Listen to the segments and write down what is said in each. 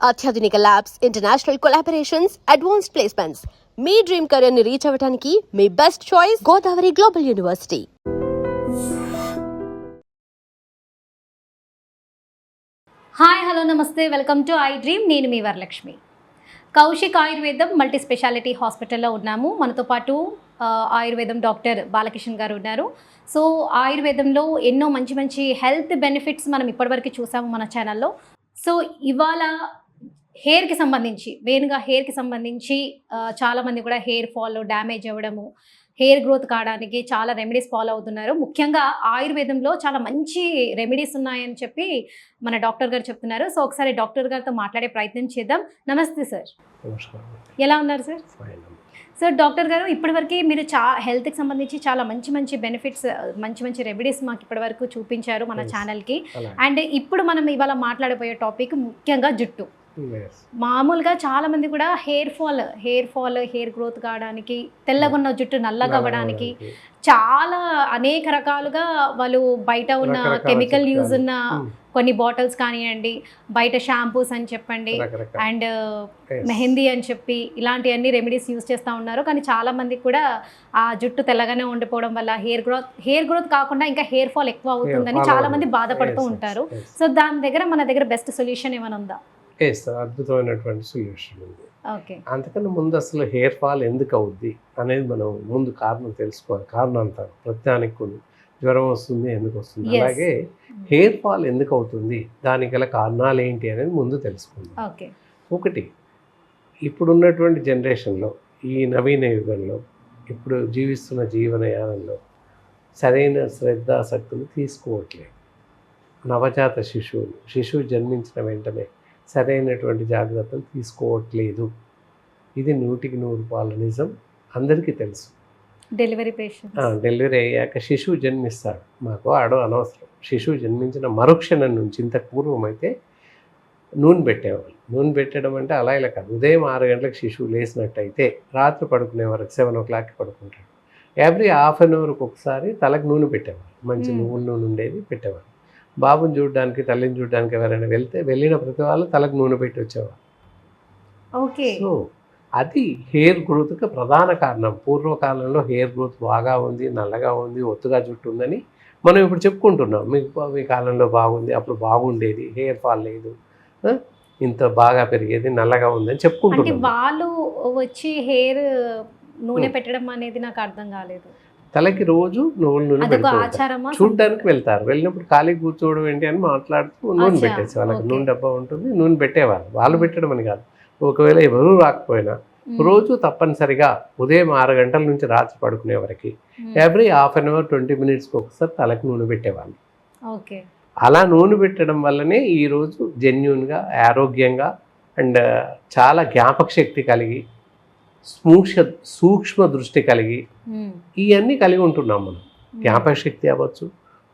అత్యాధునిక labs, international collaborations, advanced placements. మీ dream career ని రీచ్ అవ్వడానికి మీ best choice Godavari global university. Hi, hello, namaste, welcome to I dream. నేను మీ వరలక్ష్మి. కౌశిక్ ఆయుర్వేదం మల్టీ స్పెషాలిటీ హాస్పిటల్లో ఉన్నాము. మనతో పాటు ఆయుర్వేదం డాక్టర్ బాలకిషన్ గారు ఉన్నారు. సో ఆయుర్వేదంలో ఎన్నో మంచి మంచి హెల్త్ బెనిఫిట్స్ మనం ఇప్పటివరకు చూసాము మన ఛానల్లో. సో ఇవాళ హెయిర్కి సంబంధించి, మెయిన్గా హెయిర్కి సంబంధించి చాలామంది కూడా హెయిర్ ఫాల్, డ్యామేజ్ అవ్వడము, హెయిర్ గ్రోత్ కావడానికి చాలా రెమెడీస్ ఫాలో అవుతున్నారు. ముఖ్యంగా ఆయుర్వేదంలో చాలా మంచి రెమెడీస్ ఉన్నాయని చెప్పి మన డాక్టర్ గారు చెప్తున్నారు. సో ఒకసారి డాక్టర్ గారితో మాట్లాడే ప్రయత్నం చేద్దాం. నమస్తే సార్. ఎలా ఉన్నారు సార్? సార్, డాక్టర్ గారు, ఇప్పటివరకు మీరు హెల్త్కి సంబంధించి చాలా మంచి మంచి బెనిఫిట్స్, మంచి మంచి రెమెడీస్ మాకు ఇప్పటివరకు చూపించారు మన ఛానల్కి. అండ్ ఇప్పుడు మనం ఇవాళ మాట్లాడబోయే టాపిక్ ముఖ్యంగా జుట్టు. మామూలుగా చాలా మంది కూడా హెయిర్ ఫాల్, హెయిర్ గ్రోత్ కావడానికి, తెల్లగా ఉన్న జుట్టు నల్లగా అవ్వడానికి చాలా అనేక రకాలుగా వాళ్ళు బయట ఉన్న కెమికల్ యూజ్ ఉన్న కొన్ని బాటిల్స్ కానివ్వండి, బయట షాంపూస్ అని చెప్పండి, అండ్ మెహందీ అని చెప్పి ఇలాంటివన్నీ రెమెడీస్ యూజ్ చేస్తూ ఉన్నారు. కానీ చాలా మందికి కూడా ఆ జుట్టు తెల్లగానే ఉండిపోవడం వల్ల హెయిర్ గ్రోత్ కాకుండా ఇంకా హెయిర్ ఫాల్ ఎక్కువ అవుతుందని చాలా మంది బాధపడుతూ ఉంటారు. సో దాని దగ్గర మన దగ్గర బెస్ట్ సొల్యూషన్ ఏమైనా ఉందా? అద్భుతమైనటువంటి సొల్యూషన్ ఉంది. అంతకన్నా ముందు అసలు హెయిర్ ఫాల్ ఎందుకు అవుద్ది అనేది మనం ముందు కారణం తెలుసుకోవాలి. కారణాంతరం ప్రతిదానికి కొన్ని జ్వరం వస్తుంది, ఎందుకు వస్తుంది, అలాగే హెయిర్ ఫాల్ ఎందుకు అవుతుంది, దానికి గల కారణాలు ఏంటి అనేది ముందు తెలుసుకుందాం. ఒకటి, ఇప్పుడున్నటువంటి జనరేషన్లో, ఈ నవీన యుగంలో, ఇప్పుడు జీవిస్తున్న జీవనయానంలో సరైన శ్రద్ధాశక్తులు తీసుకోవట్లేదు. నవజాత శిశువు జన్మించిన వెంటనే సరైనటువంటి జాగ్రత్తలు తీసుకోవట్లేదు. ఇది 100% నిజం, అందరికీ తెలుసు. డెలివరీ అయ్యాక శిశువు జన్మిస్తాడు, మాకు అనవసరం. శిశువు జన్మించిన మరుక్షణం నుంచి, ఇంతకు పూర్వం అయితే నూనె పెట్టేవాళ్ళు. నూనె పెట్టడం అంటే అలా ఇలా కాదు. ఉదయం 6 గంటలకు శిశువు లేచినట్టయితే రాత్రి పడుకునే వరకు 7 o'clock పడుకుంటాడు. ఎవ్రీ హాఫ్ అన్ అవర్కి ఒకసారి తలకు నూనె పెట్టేవాళ్ళు. మంచి నువ్వుల నూనె ఉండేది పెట్టేవాళ్ళు. బాబుని చూడడానికి, తల్లిని చూడడానికి ఎవరైనా వెళ్ళిన ప్రతి వాళ్ళు తలకు నూనె పెట్టి వచ్చేవాళ్ళు. సో అది హెయిర్ గ్రోత్కి ప్రధాన కారణం. పూర్వకాలంలో హెయిర్ గ్రోత్ బాగా ఉంది, నల్లగా ఉంది, ఒత్తుగా జుట్టు ఉందని మనం ఇప్పుడు చెప్పుకుంటున్నాం. మీ కాలంలో బాగుంది, అప్పుడు బాగుండేది, హెయిర్ ఫాల్ లేదు, ఇంత బాగా పెరిగేది, నల్లగా ఉందని చెప్పుకుంటున్నాం. వాళ్ళు వచ్చి హెయిర్ నూనె పెట్టడం అనేది నాకు అర్థం కాలేదు. తలకి రోజు నువ్వుల నూనె పెడతారు, చూడడానికి వెళ్తారు. వెళ్ళినప్పుడు ఖాళీ కూర్చోవడం ఏంటి అని మాట్లాడుతూ నూనె పెట్టేసి, వాళ్ళకి నూనె డబ్బా ఉంటుంది, నూనె పెట్టేవాళ్ళు. వాళ్ళు పెట్టడం అని కాదు, ఒకవేళ ఎవరూ రాకపోయినా రోజు తప్పనిసరిగా ఉదయం 6 గంటల నుంచి రాత్రి పడుకునే వరకు ఎవ్రీ హాఫ్ అన్ అవర్ 20 minutesకి ఒకసారి తలకి నూనె పెట్టేవాళ్ళు. అలా నూనె పెట్టడం వల్లనే ఈరోజు జెన్యూన్గా, ఆరోగ్యంగా అండ్ చాలా జ్ఞాపక శక్తి కలిగి, సూక్ష్మ దృష్టి కలిగి, ఇవన్నీ కలిగి ఉంటున్నాం మనం. జ్ఞాపక శక్తి అవ్వచ్చు,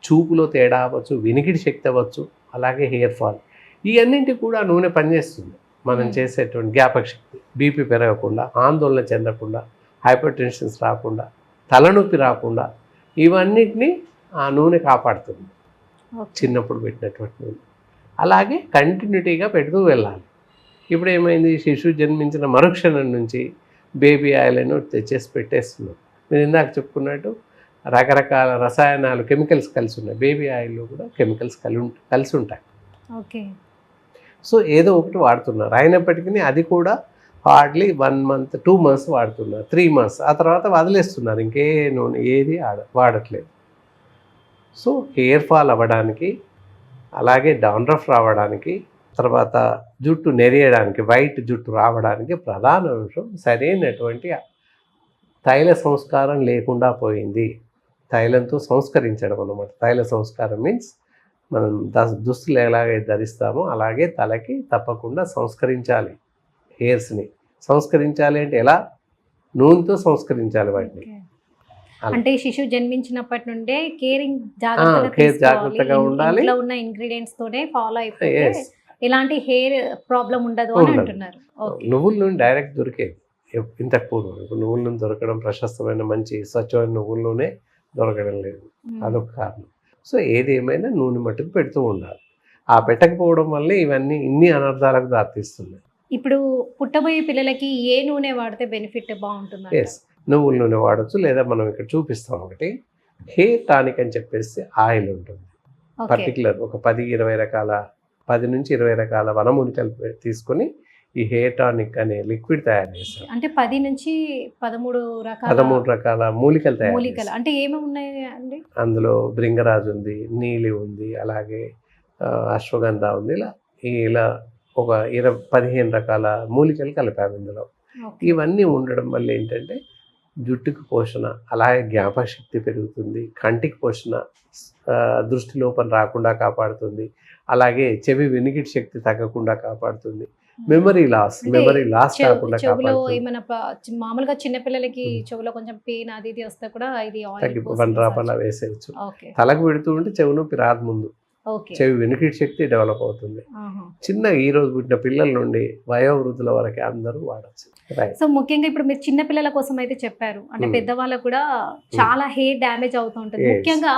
చూపులో తేడా అవ్వచ్చు, వినికిడి శక్తి అవ్వచ్చు, అలాగే హెయిర్ ఫాల్, ఇవన్నింటికి కూడా నూనె పనిచేస్తుంది. మనం చేసేటువంటి జ్ఞాపక శక్తి, బీపీ పెరగకుండా, ఆందోళన చెందకుండా, హైపర్ టెన్షన్స్ రాకుండా, తలనొప్పి రాకుండా, ఇవన్నిటినీ ఆ నూనె కాపాడుతుంది. చిన్నప్పుడు పెట్టినటువంటి నూనె అలాగే కంటిన్యూటీగా పెడుతూ వెళ్ళాలి. ఇప్పుడు ఏమైంది, శిశువు జన్మించిన మరుక్షణం నుంచి బేబీ ఆయిల్ అని తెచ్చేసి పెట్టేస్తున్నాం. నేను ఇందాక చెప్పుకున్నట్టు రకరకాల రసాయనాలు, కెమికల్స్ కలిసి ఉన్నాయి. బేబీ ఆయిల్లో కూడా కెమికల్స్ కలిసి ఉంటాయి. సో ఏదో ఒకటి వాడుతున్నారు. అయినప్పటికీ అది కూడా హార్డ్లీ 1 month 2 months వాడుతున్నారు, 3 months, ఆ తర్వాత వదిలేస్తున్నారు. ఇంకే నూనె ఏది వాడట్లేదు. సో హెయిర్ ఫాల్ అవ్వడానికి, అలాగే డాండ్రఫ్ రావడానికి, తర్వాత జుట్టు నెరియడానికి, వైట్ జుట్టు రావడానికి ప్రధాన అంశం సరైనటువంటి తైల సంస్కారం లేకుండా పోయింది. తైలంతో సంస్కరించడం అన్నమాట. తైల సంస్కారం మీన్స్ మనం దుస్తులు ఎలాగైతే ధరిస్తామో అలాగే తలకి తప్పకుండా సంస్కరించాలి. హెయిర్స్ని సంస్కరించాలి అంటే ఎలా? నూనెతో సంస్కరించాలి వాటిని. అంటే శిశువు జన్మించినప్పటి నుండే జాగ్రత్తగా ఉండాలి. ఉన్న ఇంగ్రీడియంట్స్ తోనే ఫాలో అయిపోతే ఎలాంటి హెయిర్ ప్రాబ్లం ఉండదు అని అంటున్నారు. నువ్వుల నూనె డైరెక్ట్ దొరికేది ఇంతకు పూర్వం. ఇప్పుడు నువ్వుల నూనె దొరకడం, ప్రశస్తమైన మంచి స్వచ్ఛమైన నువ్వుల నూనె దొరకడం లేదు, అదొక కారణం. సో ఏది ఏమైనా నూనె మట్టుకు పెడుతూ ఉండాలి. ఆ పెట్టకపోవడం వల్లే ఇవన్నీ ఇన్ని అనర్థాలకు దారితీస్తున్నాయి. ఇప్పుడు పుట్టబోయే పిల్లలకి ఏ నూనె వాడితే బెనిఫిట్ బాగుంటుంది? ఎస్, నువ్వుల నూనె వాడచ్చు, లేదా మనం ఇక్కడ చూపిస్తాం ఒకటి హెయిర్ టానిక్ అని చెప్పేసి ఆయిల్ ఉంటుంది. పర్టికులర్ ఒక 10-20 రకాల 10 నుంచి 20 రకాల వనమూలికలు తీసుకొని ఈ హెయిర్ టానిక్ అనే లిక్విడ్ తయారు చేస్తారు. అంటే 10 నుంచి 13 రకాల మూలికలు తయారు మూలికలు చేస్తారు. అంటే ఏమేమి ఉన్నాయి అండి? అందులో భృంగరాజు ఉంది, నీలి ఉంది, అలాగే అశ్వగంధ ఉంది. ఇలా ఒక 15 రకాల మూలికలు కలిపాము ఇందులో. ఇవన్నీ ఉండడం వల్ల ఏంటంటే జుట్టుకు పోషణ, అలాగే జ్ఞాపకశక్తి పెరుగుతుంది, కంటికి పోషణ, దృష్టి లోపం రాకుండా కాపాడుతుంది, అలాగే చెవి వినికిడి శక్తి తగ్గకుండా కాపాడుతుంది, మెమరీ లాస్ కాకుండా చెవులో కాపాడుతుంది. ఏమైనా మామూలుగా చిన్న పిల్లలకి చెవులో కొంచెం పెయిన్ అది ఇది వస్తే కూడా ఇది తగ్గి 1 డ్రాప్ అలా వేసేయచ్చు. తలకు పెడుతూ ఉంటే చెవి నొప్పి రాదు, ముందు చెవి వినికిడి శక్తి డెవలప్ అవుతుంది. చిన్న ఈ రోజు పుట్టిన పిల్లల నుండి వయోవృద్ధుల వరకు అందరూ వాడచ్చు. సో ముఖ్యంగా ఇప్పుడు మీరు చిన్న పిల్లల కోసం అయితే చెప్పారు, అంటే పెద్దవాళ్ళకు కూడా చాలా హెయిర్ డ్యామేజ్ అవుతూ ఉంటుంది. ముఖ్యంగా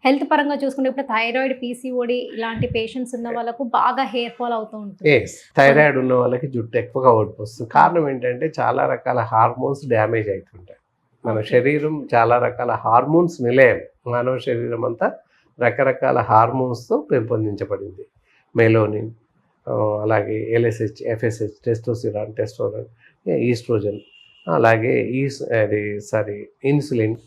హెల్త్ పరంగా చూసుకుంటే ఇప్పుడు థైరాయిడ్, పీసీఓడి ఇలాంటి పేషెంట్స్ ఉన్న వాళ్ళకు బాగా హెయిర్ ఫాల్ అవుతూ ఉంటుంది. థైరాయిడ్ ఉన్న వాళ్ళకి జుట్టు ఎక్కువగా ఊడిపోస్తుంది. కారణం ఏంటంటే చాలా రకాల హార్మోన్స్ డ్యామేజ్ అవుతుంటాయి. మన శరీరం చాలా రకాల హార్మోన్స్ నిలయం. మానవ శరీరం అంతా రకరకాల హార్మోన్స్తో పెంపొందించబడింది. మెలోనిన్, అలాగే ఎల్ఎస్హెచ్, ఎఫ్ఎస్హెచ్, టెస్టోస్టిరాన్, ఈస్ట్రోజన్, అలాగే ఇన్సులిన్,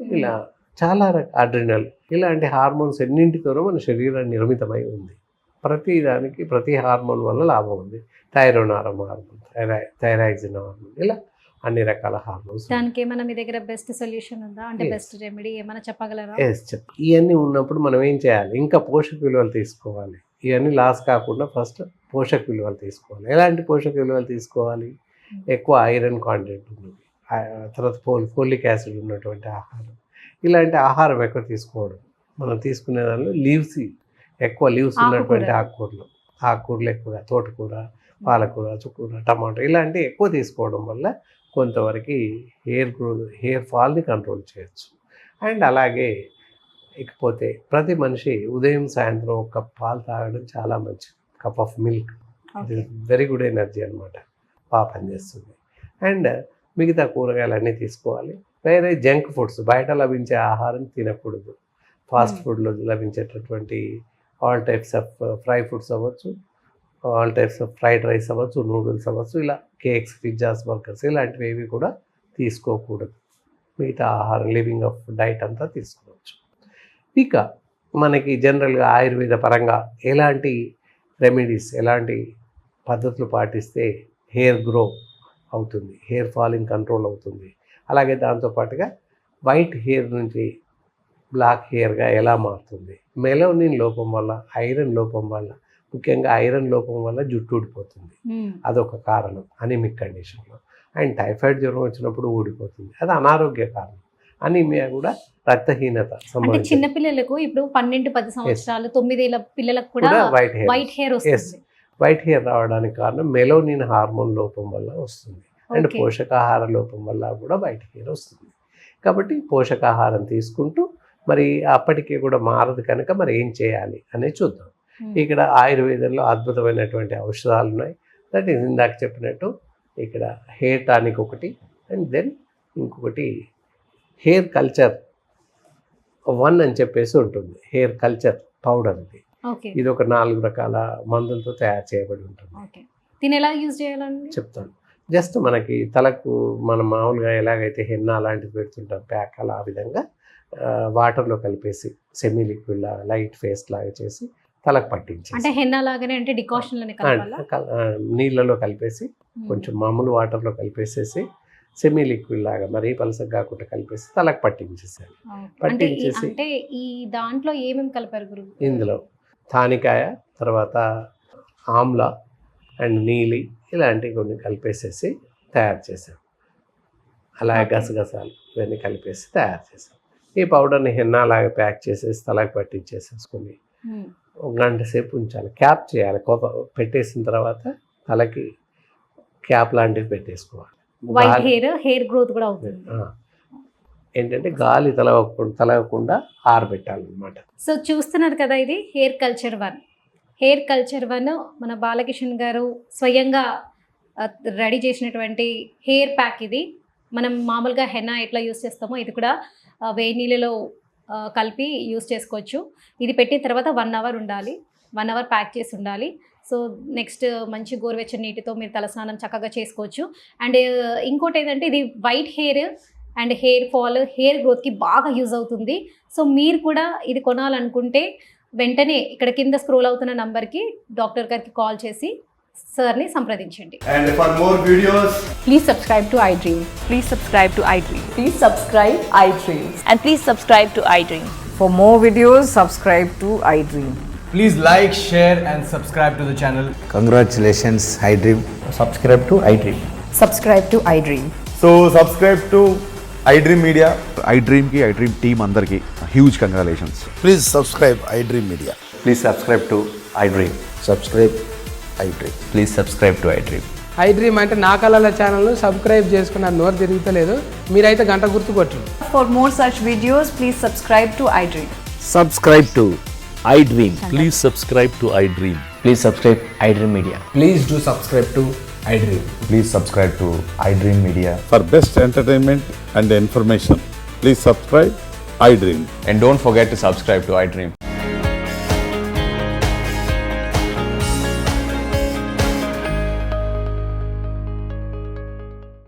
ఇలా చాలా అడ్రినల్, ఇలాంటి హార్మోన్స్ ఎన్నింటితోనో మన శరీరం నిర్మితమై ఉంది. ప్రతి హార్మోన్ వల్ల లాభం ఉంది. థైరాయిడ్ హార్మోన్, థైరాక్సిన్ హార్మోన్, ఇలా అన్ని రకాల హార్మోన్స్. దానికి ఏమైనా మీ దగ్గర బెస్ట్ సొల్యూషన్ ఉందా? అంటే బెస్ట్ రెమెడీ ఏమైనా చెప్పగలరా? ఇవన్నీ ఉన్నప్పుడు మనం ఏం చేయాలి? ఇంకా పోషక విలువలు తీసుకోవాలి. ఇవన్నీ లాస్ కాకుండా ఫస్ట్ పోషక విలువలు తీసుకోవాలి. ఎలాంటి పోషక విలువలు తీసుకోవాలి? ఎక్కువ ఐరన్ కాంటెంట్ ఉన్నది, తర్వాత ఫోలిక్ యాసిడ్ ఉన్నటువంటి ఆహారం, ఇలాంటి ఆహారం ఎక్కువ తీసుకోవడం. మనం తీసుకునే దానిలో ఎక్కువ లీవ్స్ ఉన్నటువంటి ఆకుకూరలు ఎక్కువగా, తోటకూర, పాలకూర, చుక్కూర, టమాటో ఇలాంటివి ఎక్కువ తీసుకోవడం వల్ల కొంతవరకు హెయిర్ ఫాల్ని కంట్రోల్ చేయొచ్చు. అండ్ అలాగే ఇకపోతే ప్రతి మనిషి ఉదయం సాయంత్రం ఒక కప్ పాలు తాగడం చాలా మంచిది. కప్ ఆఫ్ మిల్క్, ఇది వెరీ గుడ్ ఎనర్జీ అనమాట, బాగా పనిచేస్తుంది. అండ్ మిగతా కూరగాయలన్నీ తీసుకోవాలి. వేరే జంక్ ఫుడ్స్, బయట లభించే ఆహారం తినకూడదు. ఫాస్ట్ ఫుడ్లో లభించేటటువంటి all types of fry foods అవ్వచ్చు, all types of fried rice అవ్వచ్చు, నూడిల్స్ అవ్వచ్చు, ఇలా కేక్స్, పిజ్జాస్, బర్గర్స్ ఇలాంటివి ఏవి కూడా తీసుకోకూడదు. మిగతా ఆహారం, లివింగ్ ఆఫ్ డైట్ అంతా తీసుకోవచ్చు. ఇక మనకి జనరల్గా ఆయుర్వేద పరంగా ఎలాంటి రెమెడీస్, ఎలాంటి పద్ధతులు పాటిస్తే హెయిర్ గ్రో అవుతుంది, హెయిర్ ఫాలింగ్ కంట్రోల్ అవుతుంది, అలాగే దాంతోపాటుగా వైట్ హెయిర్ నుంచి బ్లాక్ హెయిర్గా ఎలా మారుతుంది? మెలోనిన్ లోపం వల్ల, ఐరన్ లోపం వల్ల, ముఖ్యంగా ఐరన్ లోపం వల్ల జుట్టు ఊడిపోతుంది, అదొక కారణం అనీమిక్ కండిషన్లో. అండ్ టైఫాయిడ్ జ్వరం వచ్చినప్పుడు ఊడిపోతుంది, అది అనారోగ్య కారణం. అనీమియా కూడా రక్తహీనత సంబంధించి. చిన్న పిల్లలకు ఇప్పుడు 12-10 సంవత్సరాలు 9 ఏళ్ల పిల్లలకు కూడా వైట్ హెయిర్ వస్తుంది. వైట్ హెయిర్ రావడానికి కారణం మెలోనిన్ హార్మోన్ లోపం వల్ల వస్తుంది. అండ్ పోషకాహార లోపం వల్ల కూడా వైట్ హెయిర్ వస్తుంది. కాబట్టి పోషకాహారం తీసుకుంటూ మరి అప్పటికే కూడా మారదు కనుక మరి ఏం చేయాలి అనేది చూద్దాం. ఇక్కడ ఆయుర్వేదంలో అద్భుతమైనటువంటి ఔషధాలు ఉన్నాయి. దట్ ఈస్ ఇందాక చెప్పినట్టు ఇక్కడ హెయిర్ టానిక్ ఒకటి, అండ్ దెన్ ఇంకొకటి హెయిర్ కల్చర్ 1 అని చెప్పేసి ఉంటుంది. హెయిర్ కల్చర్ పౌడర్, ఇది ఒక 4 రకాల మందులతో తయారు చేయబడి ఉంటుంది. దీన్ని ఎలా యూజ్ చేయాలండి చెప్తాను. జస్ట్ మనకి తలకు మనం మామూలుగా ఎలాగైతే హెన్నా అలాంటిది పెడుతుంటాం ప్యాక్, అలా ఆ విధంగా వాటర్లో కలిపేసి సెమీ లిక్విడ్ లాగా లైట్ ఫేస్ లాగా చేసి తలకు పట్టించేసి, అంటే హెన్నా లాగానే, అంటే డికాషన్లోనే నీళ్ళలో కలిపేసి కొంచెం మామూలు వాటర్లో కలిపేసేసి సెమీ లిక్విడ్ లాగా మరీ పలసగా కాకుండా కలిపేసి తలకు పట్టించేసారు. పట్టించేసి అంటే ఈ దాంట్లో ఏమేమి కలిపారు గురు? ఇందులో తానికాయ, తర్వాత ఆమ్లా అండ్ నీలి ఇలాంటివి కొన్ని కలిపేసేసి తయారు చేసాం. అలాగే గసగసాలు ఇవన్నీ కలిపేసి తయారు చేసాం. ఈ పౌడర్ని హెన్నాలాగా ప్యాక్ చేసేసి తలకు పట్టించేసేసుకొని 1 గంట సేపు ఉంచాలి. క్యాప్ చేయాలి. పెట్టేసిన తర్వాత తలకి క్యాప్ లాంటివి పెట్టేసుకోవాలి. వైట్ హెయిర్ గ్రోత్ కూడా అవుతుంది. ఏంటంటే గాలి తలగకుండా ఆరబెట్టాలన్నమాట. సో చూస్తున్నారు కదా, ఇది హెయిర్ కల్చర్ 1. హెయిర్ కల్చర్ 1 మన బాలకిషన్ గారు స్వయంగా రెడీ చేసినటువంటి హెయిర్ ప్యాక్ ఇది. మనం మామూలుగా హెన్నా ఎట్లా యూస్ చేస్తామో ఇది కూడా వేడి నీళ్ళలో కలిపి యూస్ చేసుకోవచ్చు. ఇది పెట్టిన తర్వాత 1 అవర్ ఉండాలి, 1 అవర్ ప్యాక్ చేసి ఉండాలి. సో నెక్స్ట్ మంచి గోరువెచ్చని నీటితో మీరు తలస్నానం చక్కగా చేసుకోవచ్చు. అండ్ ఇంకోటి ఏంటంటే ఇది white hair and hair fall, hair గ్రోత్కి బాగా యూజ్ అవుతుంది. సో మీరు కూడా ఇది కొనాలనుకుంటే వెంటనే ఇక్కడ కింద స్క్రోల్ అవుతున్న నంబర్కి డాక్టర్ గారికి కాల్ చేసి సార్ని సంప్రదించండి. And for more videos, Please subscribe to iDream. Please subscribe to iDream. Please subscribe iDream. And please subscribe to iDream. For more videos, subscribe to iDream. please like, share and subscribe to the channel. Congratulations, iDream. Subscribe to iDream. Subscribe to iDream. So subscribe to iDream Media. iDream की iDream team अंदर की huge congratulations. Please subscribe iDream Media. Please subscribe to iDream. Subscribe iDream. Please subscribe to iDream. iDream అంటే నా కళల ఛానల్ను subscribe చేసుకున్న నోరు తిరుగుతలేదు, మీరైతే గంట గుర్తు కొట్టండి. For more such videos, please subscribe to iDream. Subscribe to iDream. Please subscribe to iDream. Please subscribe iDream Media. Please do subscribe to iDream. Please subscribe to iDream Media. For best entertainment and information, please subscribe iDream. And don't forget to subscribe to iDream.